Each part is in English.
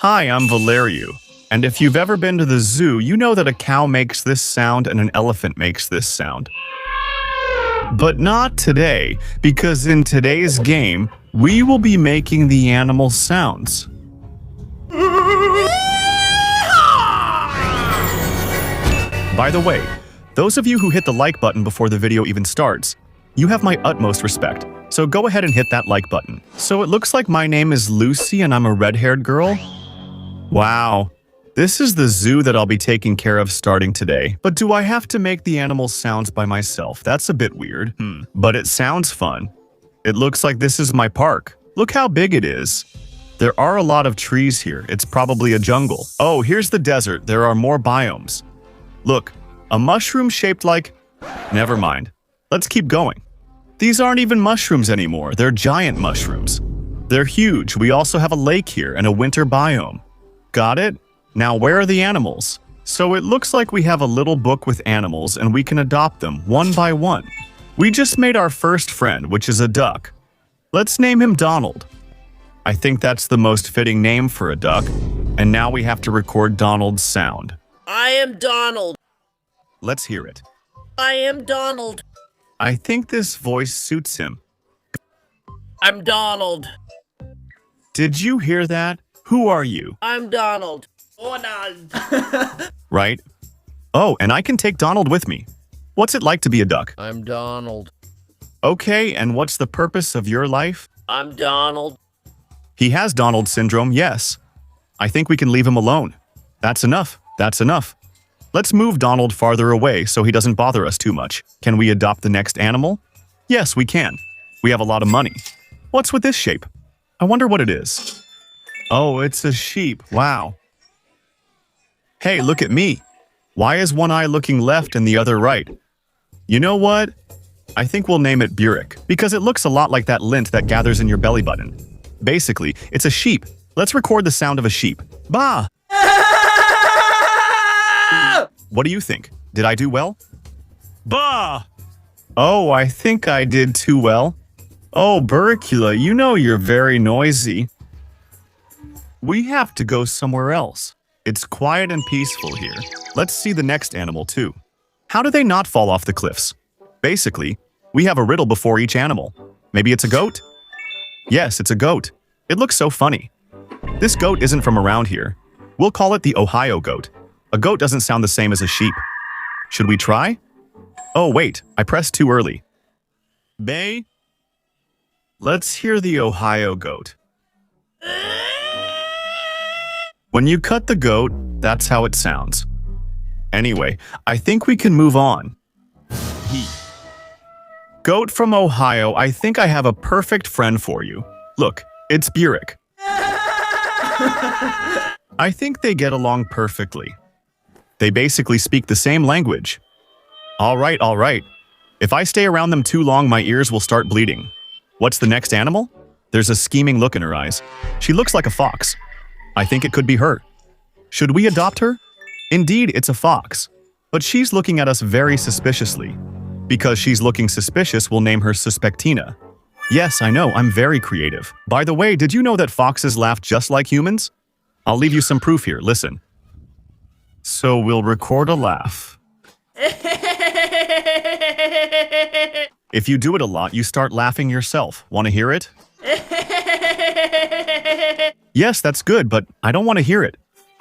Hi, I'm Valerio. And if you've ever been to the zoo, you know that a cow makes this sound and an elephant makes this sound. But not today, because in today's game, we will be making the animal sounds. By the way, those of you who hit the like button before the video even starts, you have my utmost respect, so go ahead and hit that like button. So it looks like my name is Lucy and I'm a red-haired girl? Wow, this is the zoo that I'll be taking care of starting today. But do I have to make the animal sounds by myself? That's a bit weird. But it sounds fun. It looks like this is my park. Look how big it is. There are a lot of trees here. It's probably a jungle. Oh, here's the desert. There are more biomes. Look, a mushroom shaped like... Never mind. Let's keep going. These aren't even mushrooms anymore. They're giant mushrooms. They're huge. We also have a lake here and a winter biome. Got it? Now where are the animals? So it looks like we have a little book with animals and we can adopt them one by one. We just made our first friend, which is a duck. Let's name him Donald. I think that's the most fitting name for a duck. And now we have to record Donald's sound. I am Donald. Let's hear it. I am Donald. I think this voice suits him. I'm Donald. Did you hear that? Who are you? I'm Donald. Donald. Right? Oh, and I can take Donald with me. What's it like to be a duck? I'm Donald. Okay, and what's the purpose of your life? I'm Donald. He has Donald syndrome, yes. I think we can leave him alone. That's enough. That's enough. Let's move Donald farther away so he doesn't bother us too much. Can we adopt the next animal? Yes, we can. We have a lot of money. What's with this shape? I wonder what it is. Oh, it's a sheep. Wow. Hey, look at me. Why is one eye looking left and the other right? You know what? I think we'll name it Burek, because it looks a lot like that lint that gathers in your belly button. Basically, it's a sheep. Let's record the sound of a sheep. Bah! What do you think? Did I do well? Bah! Oh, I think I did too well. Oh, Burricula, you know you're very noisy. We have to go somewhere else. It's quiet and peaceful here. Let's see the next animal too. How do they not fall off the cliffs? Basically, we have a riddle before each animal. Maybe it's a goat? Yes, it's a goat. It looks so funny. This goat isn't from around here. We'll call it the Ohio goat. A goat doesn't sound the same as a sheep. Should we try? Oh, wait, I pressed too early. Bay? Let's hear the Ohio goat. When you cut the goat, that's how it sounds. Anyway, I think we can move on. Goat from Ohio, I think I have a perfect friend for you. Look, it's Burek. I think they get along perfectly. They basically speak the same language. All right, all right. If I stay around them too long, my ears will start bleeding. What's the next animal? There's a scheming look in her eyes. She looks like a fox. I think it could be her. Should we adopt her? Indeed, it's a fox. But she's looking at us very suspiciously. Because she's looking suspicious, we'll name her Suspectina. Yes, I know, I'm very creative. By the way, did you know that foxes laugh just like humans? I'll leave you some proof here, listen. So we'll record a laugh. If you do it a lot, you start laughing yourself. Want to hear it? Yes, that's good, but I don't want to hear it.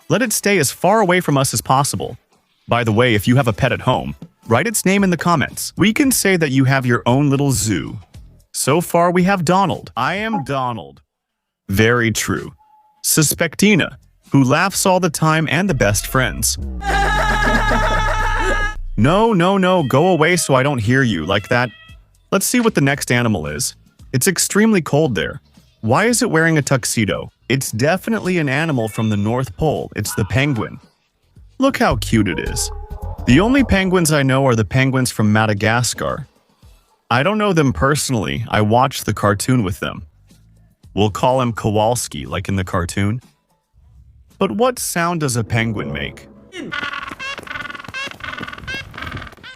Let it stay as far away from us as possible. By the way, if you have a pet at home, write its name in the comments. We can say that you have your own little zoo. So far, we have Donald. I am Donald. Very true. Suspectina, who laughs all the time and the best friends. No, go away so I don't hear you like that. Let's see what the next animal is. It's extremely cold there. Why is it wearing a tuxedo? It's definitely an animal from the North Pole. It's the penguin. Look how cute it is. The only penguins I know are the penguins from Madagascar. I don't know them personally. I watched the cartoon with them. We'll call him Kowalski, like in the cartoon. But what sound does a penguin make?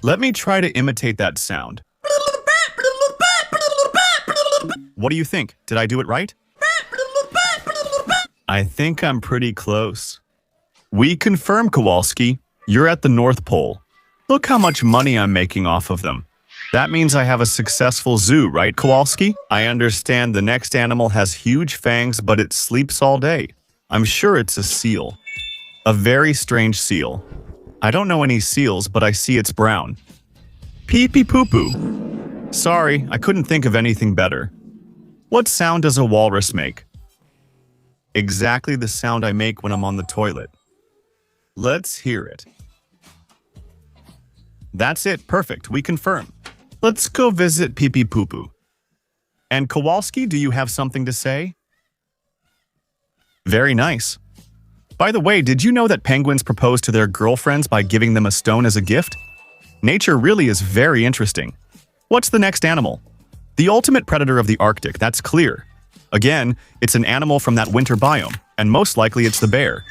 Let me try to imitate that sound. What do you think? Did I do it right? I think I'm pretty close. We confirm, Kowalski. You're at the North Pole. Look how much money I'm making off of them. That means I have a successful zoo, right, Kowalski? I understand the next animal has huge fangs, but it sleeps all day. I'm sure it's a seal. A very strange seal. I don't know any seals, but I see it's brown. Pee-pee-poo-poo. Sorry, I couldn't think of anything better. What sound does a walrus make? Exactly the sound I make when I'm on the toilet. Let's hear it. That's it, perfect, we confirm. Let's go visit Pee-pee-poo-poo. And Kowalski, do you have something to say? Very nice. By the way, did you know that penguins propose to their girlfriends by giving them a stone as a gift? Nature really is very interesting. What's the next animal? The ultimate predator of the Arctic, that's clear. Again, it's an animal from that winter biome, and most likely it's the bear.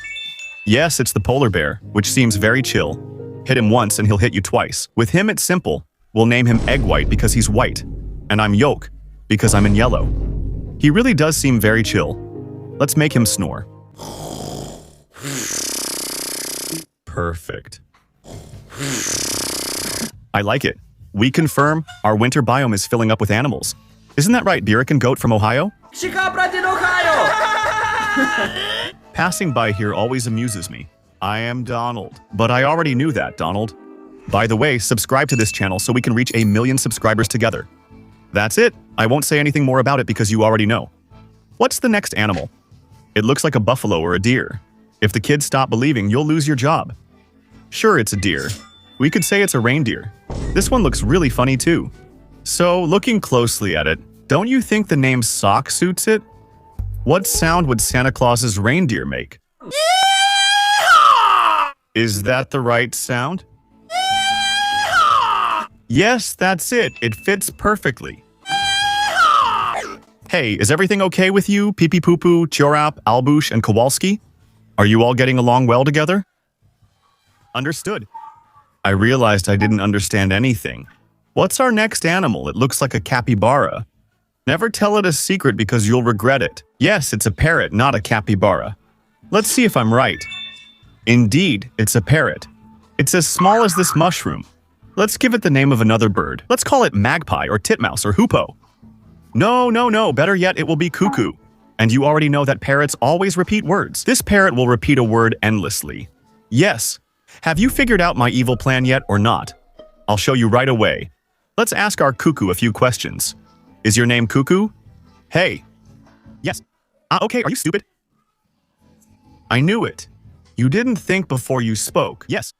Yes, it's the polar bear, which seems very chill. Hit him once and he'll hit you twice. With him, it's simple. We'll name him Egg White because he's white, and I'm Yolk because I'm in yellow. He really does seem very chill. Let's make him snore. Perfect. I like it. We confirm our winter biome is filling up with animals. Isn't that right, Burek and Goat from Ohio? Passing by here always amuses me. I am Donald. But I already knew that, Donald. By the way, subscribe to this channel so we can reach 1 million subscribers together. That's it. I won't say anything more about it because you already know. What's the next animal? It looks like a buffalo or a deer. If the kids stop believing, you'll lose your job. Sure, it's a deer. We could say it's a reindeer. This one looks really funny too. So, looking closely at it, don't you think the name Sock suits it? What sound would Santa Claus's reindeer make? Is that the right sound? Yes, that's it. It fits perfectly. Hey, is everything okay with you, Pee-pee-poo-poo, Chorap, Albush, and Kowalski? Are you all getting along well together? Understood. I realized I didn't understand anything. What's our next animal? It looks like a capybara. Never tell it a secret because you'll regret it. Yes, it's a parrot, not a capybara. Let's see if I'm right. Indeed, it's a parrot. It's as small as this mushroom. Let's give it the name of another bird. Let's call it magpie or titmouse or hoopoe. No, better yet, it will be cuckoo. And you already know that parrots always repeat words. This parrot will repeat a word endlessly. Yes. Have you figured out my evil plan yet or not? I'll show you right away. Let's ask our cuckoo a few questions. Is your name Cuckoo? Hey. Yes. Okay, are you stupid? I knew it. You didn't think before you spoke. Yes.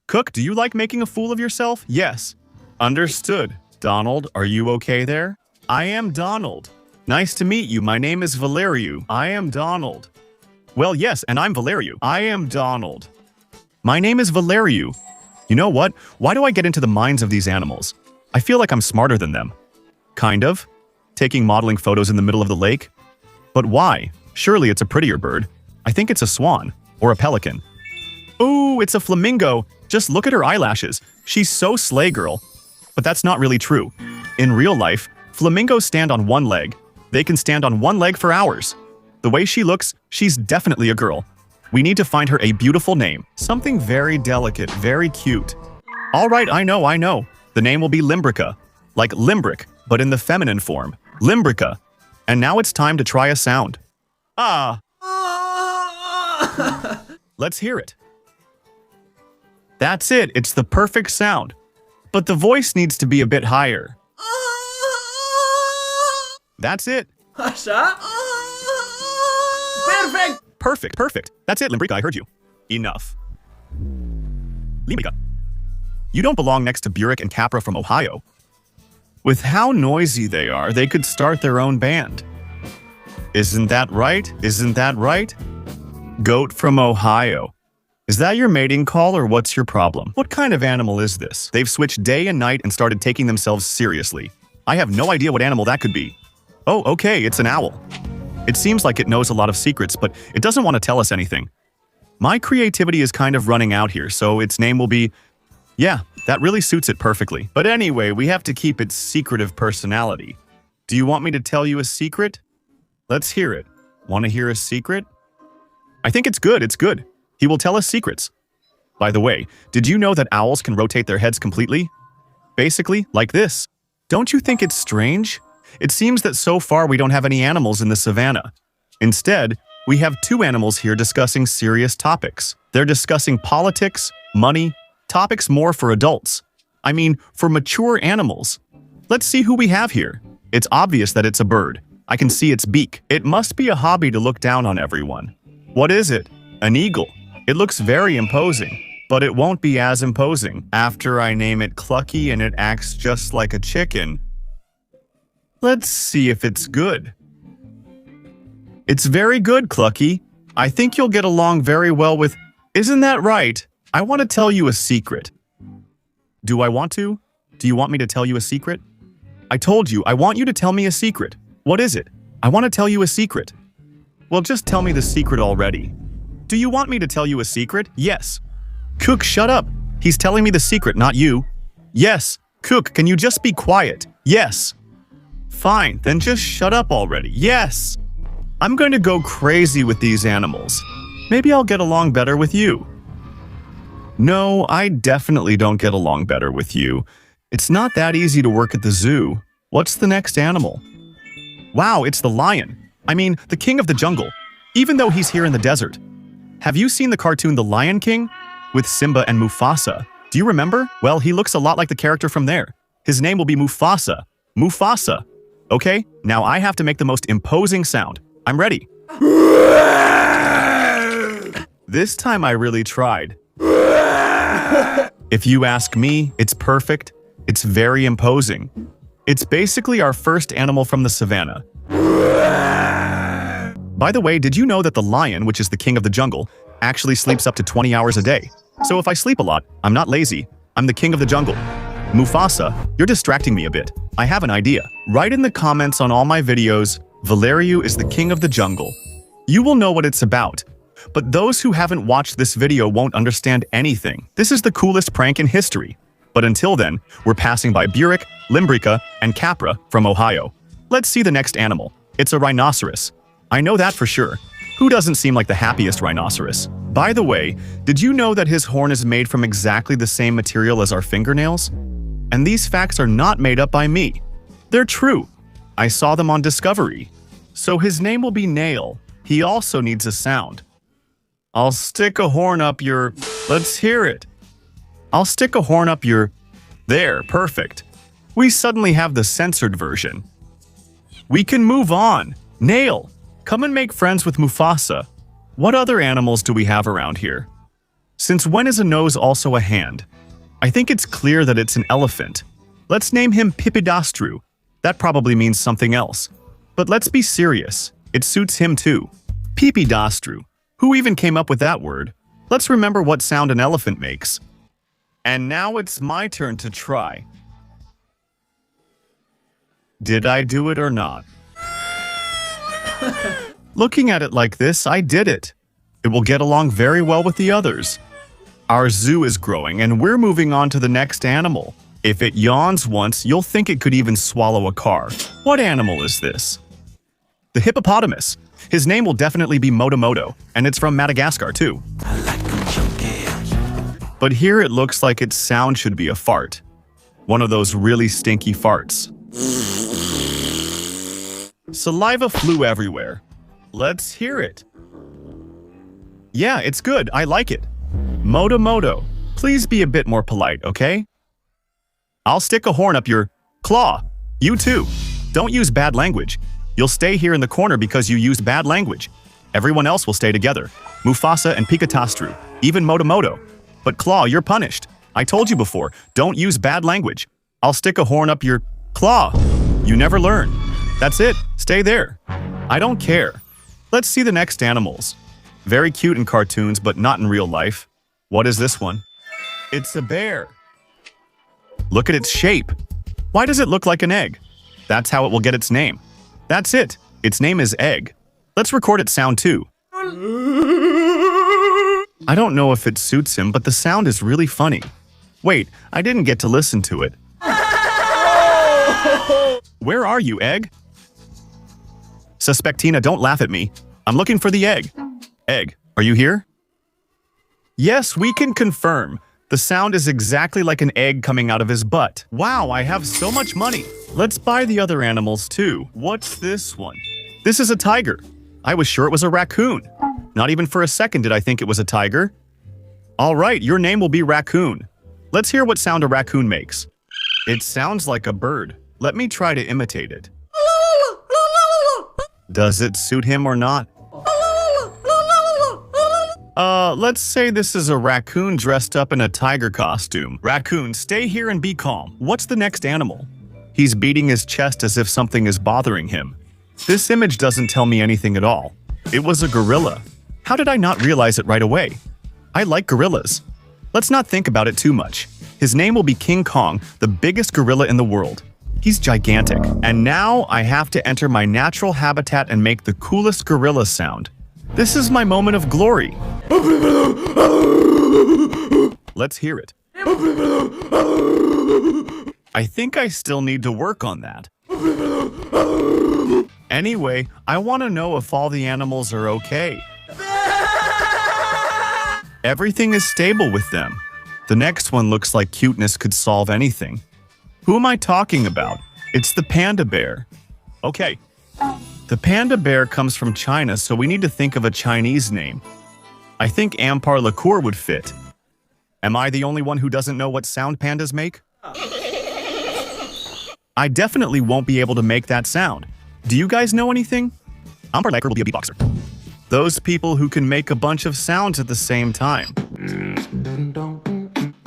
Cook, do you like making a fool of yourself? Yes. Understood. Donald, are you okay there? I am Donald. Nice to meet you. My name is Valeriu. I am Donald. Well, yes, and I'm Valeriu. I am Donald. My name is Valeriu. You know what? Why do I get into the minds of these animals? I feel like I'm smarter than them. Kind of. Taking modeling photos in the middle of the lake. But why? Surely it's a prettier bird. I think it's a swan. Or a pelican. Ooh, it's a flamingo. Just look at her eyelashes. She's so slay girl. But that's not really true. In real life, flamingos stand on one leg. They can stand on one leg for hours. The way she looks, she's definitely a girl. We need to find her a beautiful name. Something very delicate, very cute. All right, I know. The name will be Limbrica. Like limbrick, but in the feminine form. Limbrica. And now it's time to try a sound. Ah. Let's hear it. That's it. It's the perfect sound. But the voice needs to be a bit higher. That's it. Perfect. Perfect. That's it, Limbrica. I heard you. Enough. Limbrica. You don't belong next to Burek and Capra from Ohio. With how noisy they are, they could start their own band. Isn't that right? Isn't that right? Goat from Ohio. Is that your mating call or what's your problem? What kind of animal is this? They've switched day and night and started taking themselves seriously. I have no idea what animal that could be. Oh, okay, it's an owl. It seems like it knows a lot of secrets, but it doesn't want to tell us anything. My creativity is kind of running out here, so its name will be... Yeah, that really suits it perfectly. But anyway, we have to keep its secretive personality. Do you want me to tell you a secret? Let's hear it. Want to hear a secret? I think it's good, it's good. He will tell us secrets. By the way, did you know that owls can rotate their heads completely? Basically, like this. Don't you think it's strange? It seems that so far we don't have any animals in the savannah. Instead, we have two animals here discussing serious topics. They're discussing politics, money, topics more for adults. I mean, for mature animals. Let's see who we have here. It's obvious that it's a bird. I can see its beak. It must be a hobby to look down on everyone. What is it? An eagle. It looks very imposing, but it won't be as imposing after I name it Clucky and it acts just like a chicken. Let's see if it's good. It's very good, Clucky. I think you'll get along very well with... Isn't that right? I want to tell you a secret. Do I want to? Do you want me to tell you a secret? I told you, I want you to tell me a secret. What is it? I want to tell you a secret. Well, just tell me the secret already. Do you want me to tell you a secret? Yes. Cook, shut up. He's telling me the secret, not you. Yes. Cook, can you just be quiet? Yes. Fine, then just shut up already. Yes. I'm going to go crazy with these animals. Maybe I'll get along better with you. No, I definitely don't get along better with you. It's not that easy to work at the zoo. What's the next animal? Wow, it's the lion. I mean, the king of the jungle, even though he's here in the desert. Have you seen the cartoon The Lion King? With Simba and Mufasa. Do you remember? Well, he looks a lot like the character from there. His name will be Mufasa. Mufasa. Okay, now I have to make the most imposing sound. I'm ready. This time I really tried. If you ask me, it's perfect. It's very imposing. It's basically our first animal from the savannah. By the way, did you know that the lion, which is the king of the jungle, actually sleeps up to 20 hours a day? So if I sleep a lot, I'm not lazy. I'm the king of the jungle. Mufasa, you're distracting me a bit. I have an idea. Write in the comments on all my videos, Valeriu is the king of the jungle. You will know what it's about. But those who haven't watched this video won't understand anything. This is the coolest prank in history. But until then, we're passing by Burek, Limbrica, and Capra from Ohio. Let's see the next animal. It's a rhinoceros. I know that for sure. Who doesn't seem like the happiest rhinoceros? By the way, did you know that his horn is made from exactly the same material as our fingernails? And these facts are not made up by me. They're true. I saw them on Discovery. So his name will be Nail. He also needs a sound. I'll stick a horn up your... Let's hear it. I'll stick a horn up your... There, perfect. We suddenly have the censored version. We can move on. Nail, come and make friends with Mufasa. What other animals do we have around here? Since when is a nose also a hand? I think it's clear that it's an elephant. Let's name him Pipidastru. That probably means something else. But let's be serious. It suits him too. Pipidastru. Who even came up with that word? Let's remember what sound an elephant makes. And now it's my turn to try. Did I do it or not? Looking at it like this, I did it. It will get along very well with the others. Our zoo is growing and we're moving on to the next animal. If it yawns once, you'll think it could even swallow a car. What animal is this? The hippopotamus. His name will definitely be Moto, and it's from Madagascar too. But here it looks like its sound should be a fart. One of those really stinky farts. Saliva flew everywhere. Let's hear it. Yeah, it's good. I like it. Moto, please be a bit more polite, okay? I'll stick a horn up your claw. You too. Don't use bad language. You'll stay here in the corner because you used bad language. Everyone else will stay together. Mufasa and Pikatastru, even Moto. But Claw, you're punished. I told you before, don't use bad language. I'll stick a horn up your claw. You never learn. That's it. Stay there. I don't care. Let's see the next animals. Very cute in cartoons, but not in real life. What is this one? It's a bear. Look at its shape. Why does it look like an egg? That's how it will get its name. That's it. Its name is Egg. Let's record its sound too. I don't know if it suits him, but the sound is really funny. Wait, I didn't get to listen to it. Where are you, Egg? Suspectina, don't laugh at me. I'm looking for the egg. Egg, Are you here? Yes, we can confirm. The sound is exactly like an egg coming out of his butt. Wow, I have so much money. Let's buy the other animals too. What's this one? This is a tiger. I was sure it was a raccoon. Not even for a second did I think it was a tiger. All right, your name will be Raccoon. Let's hear what sound a raccoon makes. It sounds like a bird. Let me try to imitate it. Does it suit him or not? Let's say this is a raccoon dressed up in a tiger costume. Raccoon, stay here and be calm. What's the next animal? He's beating his chest as if something is bothering him. This image doesn't tell me anything at all. It was a gorilla. How did I not realize it right away? I like gorillas. Let's not think about it too much. His name will be King Kong, the biggest gorilla in the world. He's gigantic. And now I have to enter my natural habitat and make the coolest gorilla sound. This is my moment of glory. Let's hear it. I think I still need to work on that. Anyway, I want to know if all the animals are okay. Everything is stable with them. The next one looks like cuteness could solve anything. Who am I talking about? It's the panda bear. Okay. The panda bear comes from China, so we need to think of a Chinese name. I think Ampar Liqueur would fit. Am I the only one who doesn't know what sound pandas make? I definitely won't be able to make that sound. Do you guys know anything? Ampar Liqueur will be a beatboxer. Those people who can make a bunch of sounds at the same time.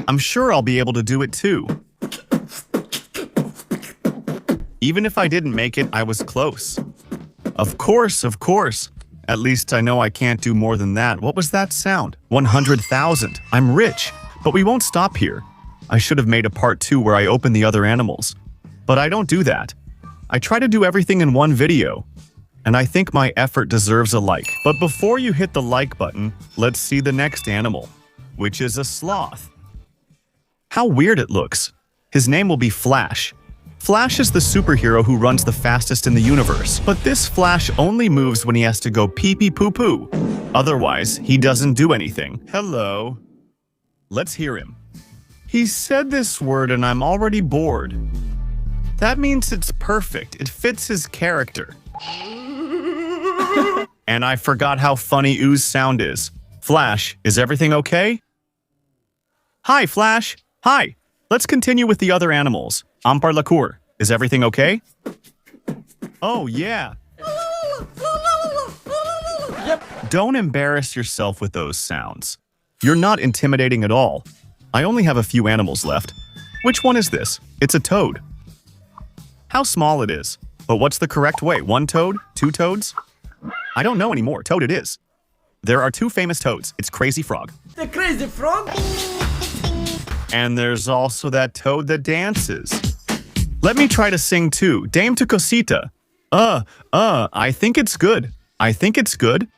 I'm sure I'll be able to do it too. Even if I didn't make it, I was close. Of course, of course. At least I know I can't do more than that. What was that sound? 100,000. I'm rich. But we won't stop here. I should have made a part 2 where I open the other animals. But I don't do that. I try to do everything in one video. And I think my effort deserves a like. But before you hit the like button, let's see the next animal, which is a sloth. How weird it looks. His name will be Flash. Flash is the superhero who runs the fastest in the universe, but this Flash only moves when he has to go pee-pee-poo-poo. Otherwise, he doesn't do anything. Hello. Let's hear him. He said this word and I'm already bored. That means it's perfect. It fits his character. And I forgot how funny Oo's sound is. Flash, is everything okay? Hi, Flash. Hi. Let's continue with the other animals. Ampar Liqueur, is everything okay? Oh, yeah. Yep. Don't embarrass yourself with those sounds. You're not intimidating at all. I only have a few animals left. Which one is this? It's a toad. How small it is. But what's the correct way? 1 toad? 2 toads? I don't know anymore. Toad it is. There are 2 famous toads. It's Crazy Frog. The crazy frog? And there's also that toad that dances. Let me try to sing too. Dame to Cosita. I think it's good. I think it's good.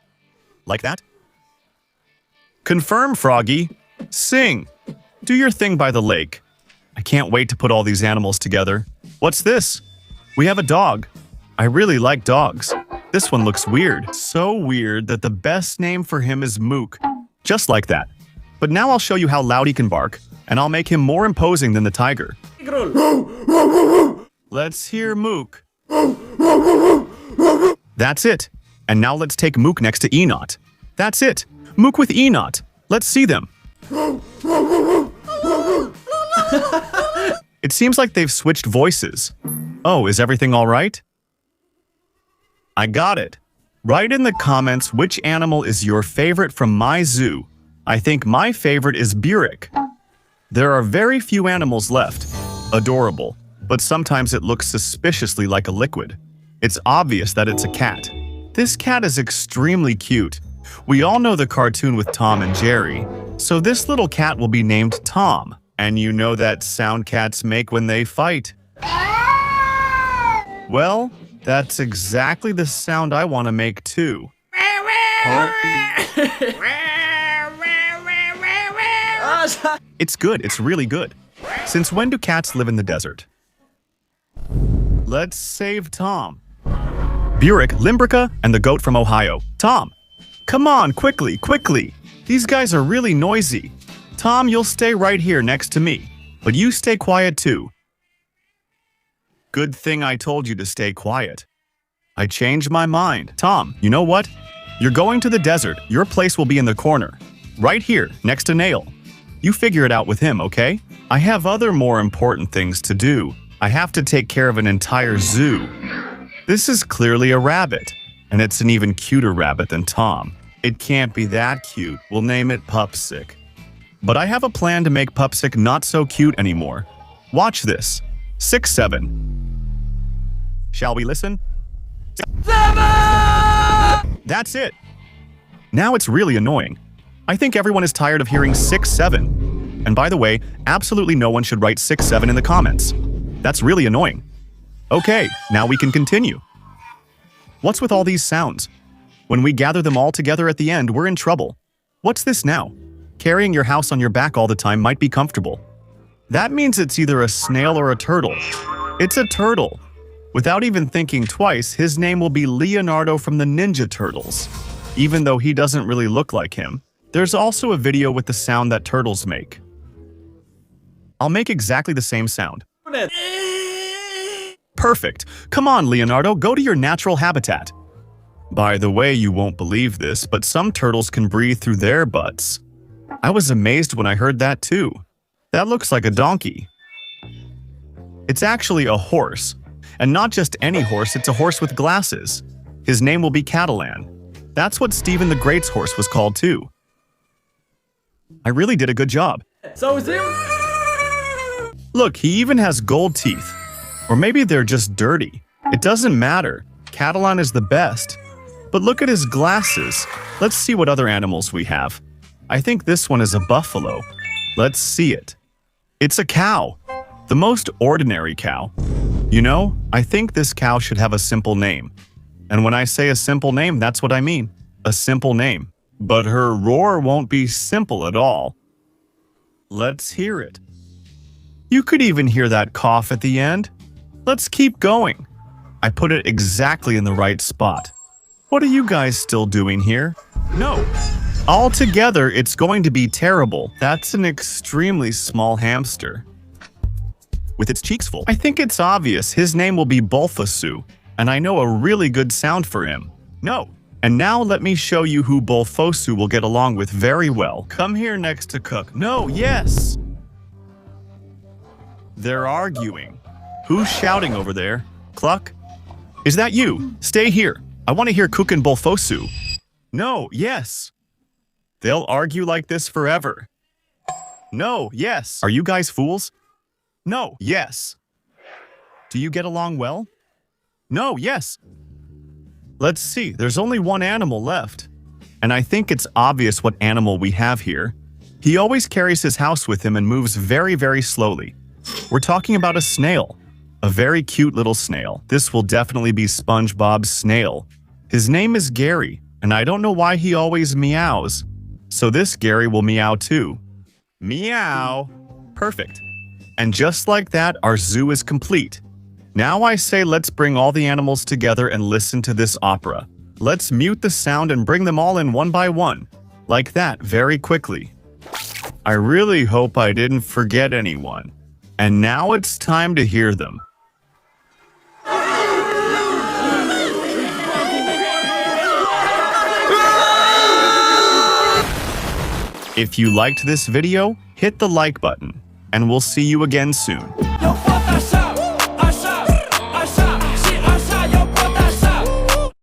Like that? Confirm, Froggy. Sing. Do your thing by the lake. I can't wait to put all these animals together. What's this? We have a dog. I really like dogs. This one looks weird. So weird that the best name for him is Mook. Just like that. But now I'll show you how loud he can bark, and I'll make him more imposing than the tiger. Let's hear Mook. That's it. And now let's take Mook next to Enot. That's it. Mook with Enot. Let's see them. It seems like they've switched voices. Oh, is everything all right? I got it. Write in the comments which animal is your favorite from my zoo. I think my favorite is Burek. There are very few animals left. Adorable. But sometimes it looks suspiciously like a liquid. It's obvious that it's a cat. This cat is extremely cute. We all know the cartoon with Tom and Jerry. So this little cat will be named Tom. And you know that sound cats make when they fight. Well, that's exactly the sound I want to make too. It's good, it's really good. Since when do cats live in the desert? Let's save Tom. Burek, Limbrica, and the goat from Ohio. Tom, Come on, quickly, quickly. These guys are really noisy. Tom, you'll stay right here next to me, but you stay quiet too. Good thing I told you to stay quiet. I changed my mind. Tom, you know what? You're going to the desert. Your place will be in the corner. Right here, next to Nail. You figure it out with him, okay? I have other more important things to do. I have to take care of an entire zoo. This is clearly a rabbit, and it's an even cuter rabbit than Tom. It can't be that cute. We'll name it Pupsic. But I have a plan to make Pupsic not so cute anymore. Watch this. 6-7. Shall we listen? 7! That's it. Now it's really annoying. I think everyone is tired of hearing 6-7. And by the way, absolutely no one should write 6-7 in the comments. That's really annoying. Okay, now we can continue. What's with all these sounds? When we gather them all together at the end, we're in trouble. What's this now? Carrying your house on your back all the time might be comfortable. That means it's either a snail or a turtle. It's a turtle. Without even thinking twice, his name will be Leonardo from the Ninja Turtles. Even though he doesn't really look like him. There's also a video with the sound that turtles make. I'll make exactly the same sound. Perfect. Come on, Leonardo, go to your natural habitat. By the way, you won't believe this, but some turtles can breathe through their butts. I was amazed when I heard that too. That looks like a donkey. It's actually a horse. And not just any horse, it's a horse with glasses. His name will be Catalan. That's what Stephen the Great's horse was called too. I really did a good job. So is him? Look, he even has gold teeth. Or maybe they're just dirty. It doesn't matter. Catalan is the best. But look at his glasses. Let's see what other animals we have. I think this one is a buffalo. Let's see it. It's a cow. The most ordinary cow. You know, I think this cow should have a simple name. And when I say a simple name, that's what I mean. A simple name. But her roar won't be simple at all. Let's hear it. You could even hear that cough at the end. Let's keep going. I put it exactly in the right spot. What are you guys still doing here? No. Altogether, it's going to be terrible. That's an extremely small hamster. With its cheeks full. I think it's obvious his name will be Bulfosu, and I know a really good sound for him. No. And now let me show you who Bulfosu will get along with very well. Come here next to Cook. No, yes. They're arguing. Who's shouting over there? Cluck? Is that you? Stay here. I want to hear Cook and Bulfosu. No, yes. They'll argue like this forever. No, yes. Are you guys fools? No, yes. Do you get along well? No, yes. Let's see, there's only one animal left. And I think it's obvious what animal we have here. He always carries his house with him and moves very, very slowly. We're talking about a snail. A very cute little snail. This will definitely be SpongeBob's snail. His name is Gary, and I don't know why he always meows. So this Gary will meow too. Meow. Perfect. And just like that, our zoo is complete. Now I say let's bring all the animals together and listen to this opera. Let's mute the sound and bring them all in one by one. Like that, very quickly. I really hope I didn't forget anyone. And now it's time to hear them. If you liked this video, hit the like button, and we'll see you again soon.